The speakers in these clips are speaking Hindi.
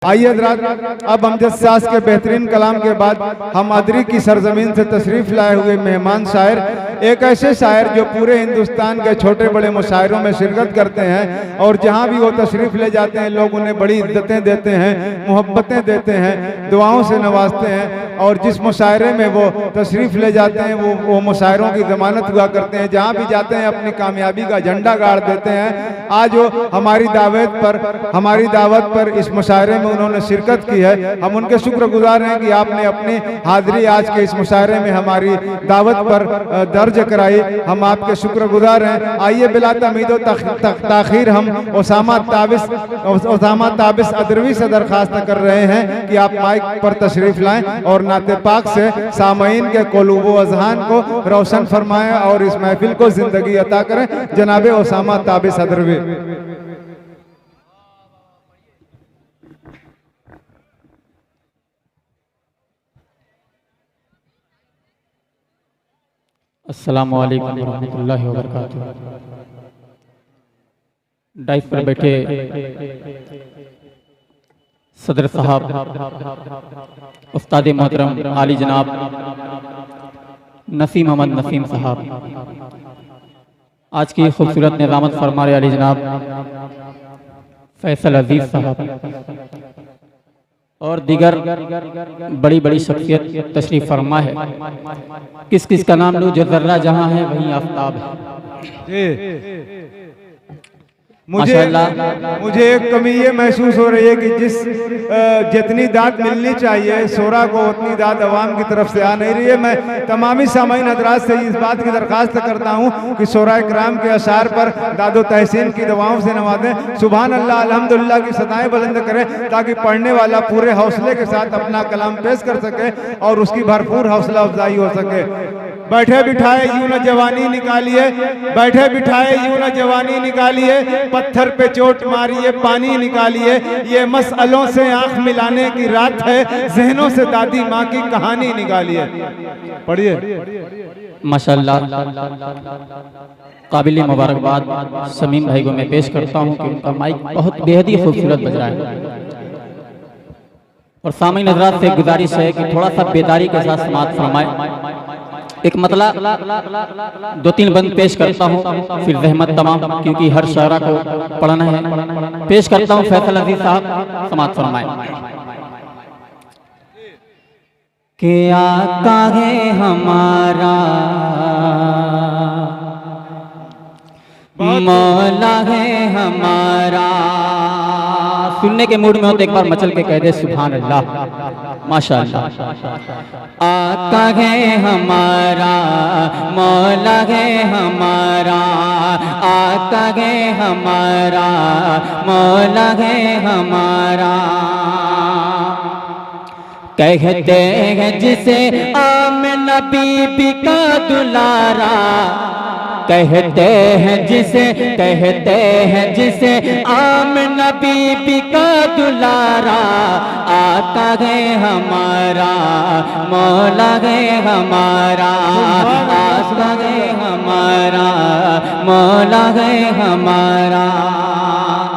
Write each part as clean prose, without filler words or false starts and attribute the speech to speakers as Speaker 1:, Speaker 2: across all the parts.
Speaker 1: आइए हज़रात, अब अमजद साज के बेहतरीन कलाम के बाद हम अदरी की सरजमीन से तशरीफ़ लाए हुए मेहमान शायर, एक ऐसे शायर जो पूरे हिंदुस्तान के छोटे बड़े मुशायरों में शिरकत करते हैं और जहाँ भी वो तशरीफ़ ले जाते हैं लोग उन्हें बड़ी इज्जतें देते हैं, मोहब्बतें देते हैं, दुआओं से नवाजते हैं और जिस मुशायरे में वो तशरीफ़ ले जाते हैं वो मुशायरों की ज़मानत हुआ करते हैं। जहाँ भी जाते हैं अपनी कामयाबी का झंडा गाड़ देते हैं। आज वो हमारी दावत पर इस मुशायरे में उन्होंने शिरकत की है। हम उनके शुक्रगुजार हैं कि आपने अपनी हाजिरी आज के इस मुशायरे में हमारी दावत पर दर्ज कराई। हम आपके शुक्रगुजार हैं। आइए बिला तमीद ताखीर हम उसामा ताबिस अदरवी से दरखास्त कर रहे हैं कि आप माइक पर तशरीफ लाएं और नाते पाक से सामईन के क़ुलूब व अज़हान को रोशन फरमाएं और इस महफिल को जिंदगी अता करें। जनाब उसामा ताबिस अदरवी।
Speaker 2: अस्सलामु अलैकुम रहमतुल्लाहि व बरकातुहू। डाइस पर बैठे सदर साहब, उस्ताद मोहतरम आली जनाब नसीम अहमद नसीम साहब, आज की खूबसूरत निज़ामत फरमा रहे आली जनाब फैसल अजीज साहब और दीगर बड़ी बड़ी शख्सियत तशरीफ फरमा है। किस किस का नाम लूं? जो जर्रा जहां है वहीं आफ्ताब है।
Speaker 1: मुझे एक कमी ये महसूस हो रही है कि जितनी दाद मिलनी चाहिए शोरा को उतनी दाद अवाम की तरफ से आ नहीं रही है। मैं तमामी सामाईन हज़रात से इस बात की दरख्वास्त करता हूँ कि शोरा इकराम के अशार पर दादो तहसीन की दवाओं से नवाजें। सुभान अल्लाह अल्हम्दुलिल्लाह की सदाएं बुलंद करें ताकि पढ़ने वाला पूरे हौसले के साथ अपना कलाम पेश कर सके और उसकी भरपूर हौसला अफजाई हो सके। बैठे बिठाए यूं न जवानी निकालिए, बैठे बिठाए यूं न जवानी निकालिए, पत्थर पे चोट मारिए पानी निकालिए। ये मसअलों से आंख मिलाने की रात है, जहनों से दादी माँ की कहानी निकालिए। पढ़िए।
Speaker 2: माशाअल्लाह, काबिल मुबारकबाद समीम भाई को मैं पेश करता हूँ कि उनका माइक बहुत बेहद ही खूबसूरत बज रहा है। और सामईन हज़रात से गुजारिश है कि थोड़ा सा बेदारी के साथ समाअत फरमाएं। एक मतला 2-3 बंद पेश करता हूँ, फिर रहमत तमाम, क्योंकि हर शायरा को पढ़ना है। पेश करता हूँ फैसल अजीज साहब, समाअत फरमाएं। कि आका है हमारा, मौला है हमारा। सुनने के मूड में हो तो एक बार मचल के कह दे सुभान अल्लाह, माशाअल्लाह। आका है हमारा, मौला है हमारा, आका है हमारा, मौला है हमारा। कहते हैं जिसे आमिना बीबी का दुलारा, कहते हैं जिसे आमिना बीबी का दुलारा। आका है हमारा, मौला है हमारा, आका है हमारा, मौला है हमारा।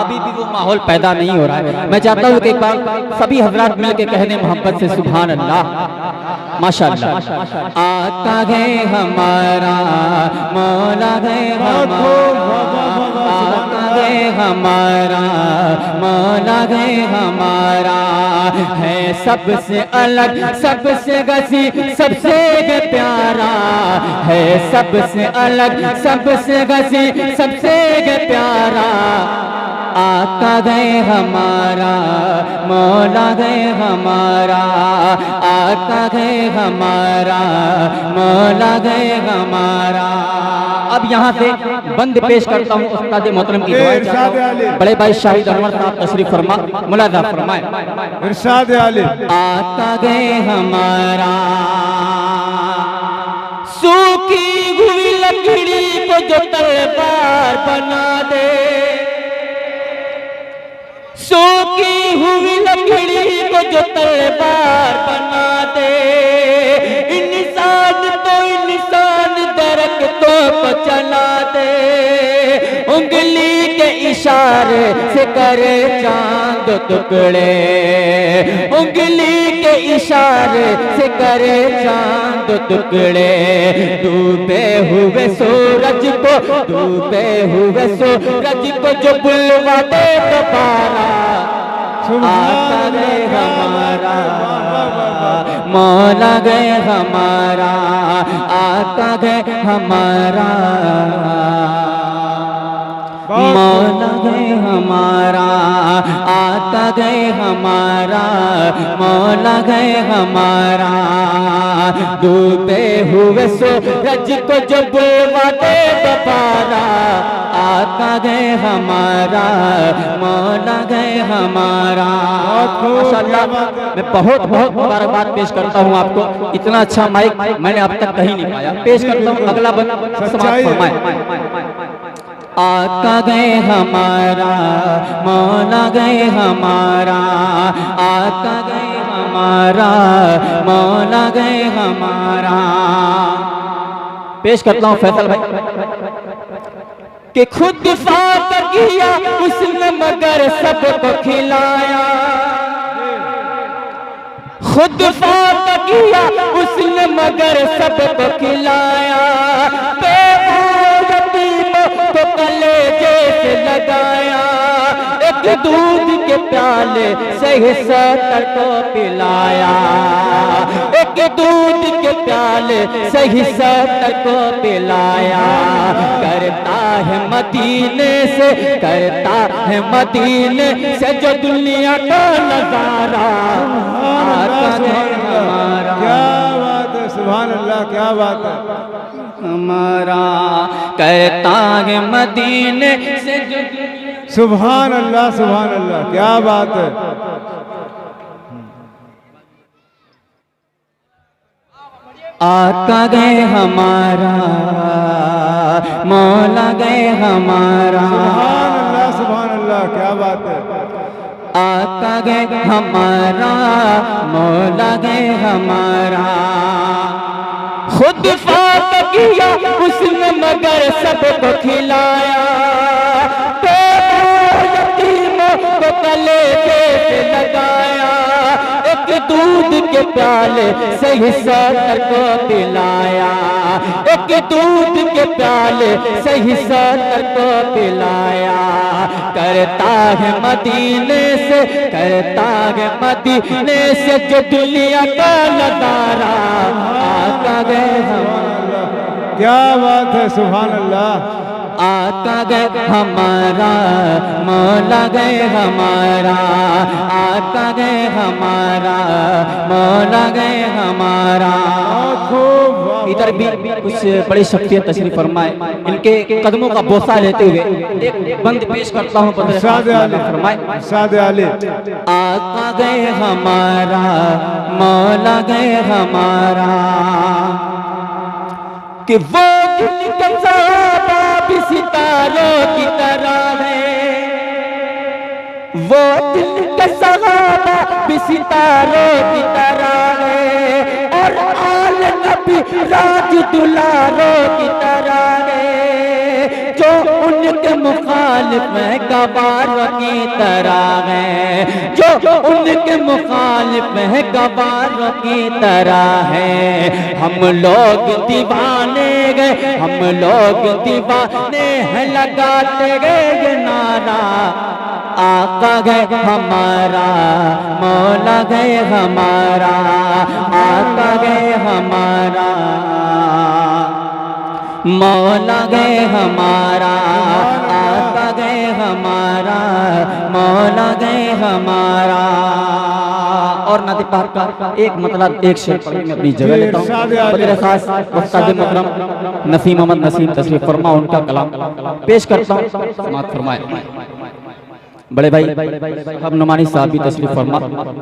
Speaker 2: अभी भी वो माहौल पैदा नहीं हो रहा है। मैं चाहता हूँ कि एक बार सभी हजरात मिलकर कह दें मोहब्बत से सुभान अल्लाह, माशाअल्लाह। आका है हमारा, मौला है हमारा, आका है हमारा, मौला है हमारा। है सबसे अलग, सबसे गसी, सबसे प्यारा, है सबसे अलग, सबसे गसी, सबसे प्यारा। आका गए हमारा, मौला गए हमारा, आका गए हमारा, मौला गए हमारा। अब यहाँ से बंद पेश करता हूँ उस्ताद मोहतरम की दुआ। बड़े भाई शाहिद अनवर साहब तशरीफ फरमा, मुलाजा फरमाए।
Speaker 1: इरशाद आले।
Speaker 2: आका गए हमारा, सूखी हुई लकड़ी को जो तलवार बना दे, सूखी हुई लकड़ी को जो तलवार बना दे। इंसान तो इंसान दरख्तों को चला दे, उंगली के इशारे से करे चांद दो टुकड़े, उंगली के इशारे से करे चांद दो टुकड़े। डूबे हुए सूरज को, डूबे हुए सूरज को जो बुलवा दे दोबारा, आका गए हमारा, मौला गए हमारा, आका गए हमारा, मौला गए हमारा, आका गए हमारा, मौला गए हमारा। डूबे हुए सूरज को जो बुलवा दे दोबारा, आका गए हमारा, मौला गए हमारा। माशाअल्लाह, मैं बहुत बहुत मुबारकबाद पेश करता हूँ आपको। इतना अच्छा माइक मैंने अब तक कहीं नहीं पाया। पेश करता हूँ अगला बंदा समाप्त फरमाए। आका गए हमारा, मौला गए हमारा, आका गए हमारा, मौला गए हमारा। पेश करता हूँ फैसल भाई कि खुद फात किया उसने मगर सबको खिलाया, खुद फात किया उसने मगर सबको खिलाया। तो कलेजे से लगाया, एक दूध के प्याले से 70 को पिलाया, एक दूध के प्याले से 70 को पिलाया। करता है मदीने से, करता है मदीने से जो दुनिया का नजारा, आका है हमारा।
Speaker 1: क्या बात है, सुभान अल्लाह, क्या बात है।
Speaker 2: हमारा करता है मदीने से जो,
Speaker 1: सुभान अल्लाह, सुभान अल्लाह, क्या बात है।
Speaker 2: आका गए हमारा, मौला गए हमारा।
Speaker 1: सुभान अल्लाह, सुभान अल्लाह, क्या बात है।
Speaker 2: आका गए हमारा, मौला गए हमारा। खुद फात किया उसने मगर सबको खिलाया, तो यतीमों को कलेजे से लगाया, एक दूध के प्याले से 70 को पिलाया, एक दूध के प्याले से 70 को पिलाया। करता है मदीने से, करता है मदीने से जो दुनिया का नजारा, आका गए हमारा।
Speaker 1: क्या बात है, सुभान अल्लाह।
Speaker 2: आका गए हमारा, मौला गए हमारा, आका गए हमारा, मौला गए हमारा। इधर भी कुछ बड़ी शख्सियत तशरीफ फरमाए, इनके कदमों का बोसा लेते हुए एक बंद पेश करता हूँ। फरमाए
Speaker 1: सादे आले।
Speaker 2: आका गए हमारा, मौला गए हमारा। कि वो दिल का ज़्यादा भी सितारों की तरह है, वो दिल का ज़्यादा भी सितारों की तरह है, और आल नबी राज दुलारों की तरह है, जो उनके मुखालिफ है गवारों की तरह है, जो उनके मुखालिफ है गवारों की तरह है। हम लोग दीवाने गए, हम लोग दीवाने हैं लगाते गए ये नारा, आका गए हमारा, मौला गए हमारा, आका गए हमारा, मौला गए हमारा, आका गए हमारा, मौला गए हमारा। और नाते पाक का एक मतलब एक शेर पढ़ मैं अपनी जगह लेता हूँ। बदर खास मुफ्ताद मोहतरम नसीम मोहम्मद नसीम तशरीफ फरमा, उनका कलाम पेश करता हूँ, समाअत फरमाए। बड़े भाई अब नुमानी साहब भी तशरीफ फरमा,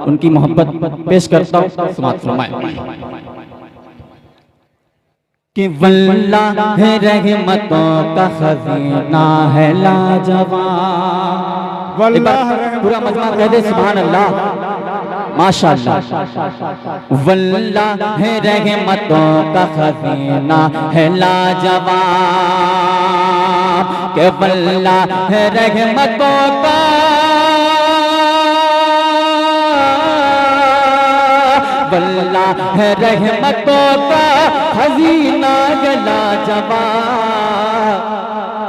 Speaker 2: उनकी मोहब्बत पेश करता हूँ, समाअत फरमाए। कि वल्लाह है रहमतों का खजीना है लाजवाब।
Speaker 1: वल्लाह
Speaker 2: पूरा मजमा कह दे सुभान अल्लाह, माशाअल्लाह। वल्लाह है रहमतों का खजीना है लाजवाब, के वल्लाह है रहमतों का वल्लाह है रहमतों का खजीना गला जवाब।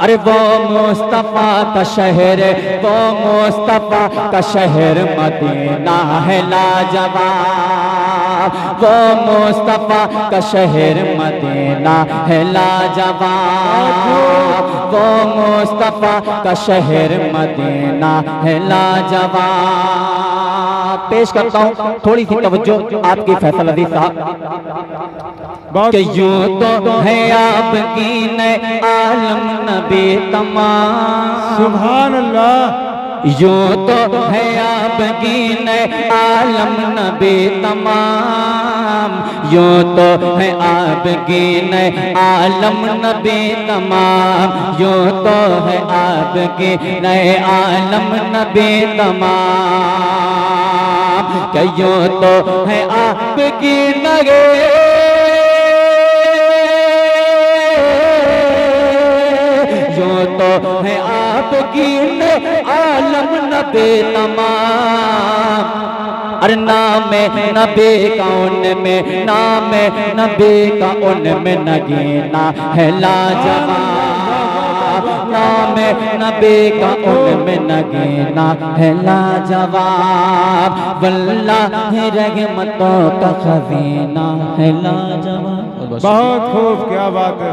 Speaker 2: अरे वो मुस्तफ़ा का शहर, वो मुस्तफ़ा का शहर मदीना है लाजवाब। वो मुस्तफ़ा का शहर मदीना है लाजवाब। वो मुस्तफ़ा का शहर मदीना है लाजवाब। पेश करता हूँ थोड़ी सी तवज्जो आपकी फैसल अजीज साहब कि यूं तो है आपकी ने आलम नबी तमाम।
Speaker 1: सुभान अल्लाह।
Speaker 2: यूं तो है आपकी ने आलम नबी तमाम। यूं तो है आपकी ने आलम नबी तमाम। यूं तो है आपकी ने आलम नबी तमाम। कि यूं तो है आपकी नगे तो है आपकी ने आलम नबी तमाम। अरे नाम नबी का उनमें, नाम नबी का उनमें नगीना है लाजवाब। नाम नबी का उनमें नगीना है लाजवाब। वल्लाह रहमतों का खजीना है लाजवाब।
Speaker 1: बहुत खूब, क्या बात है।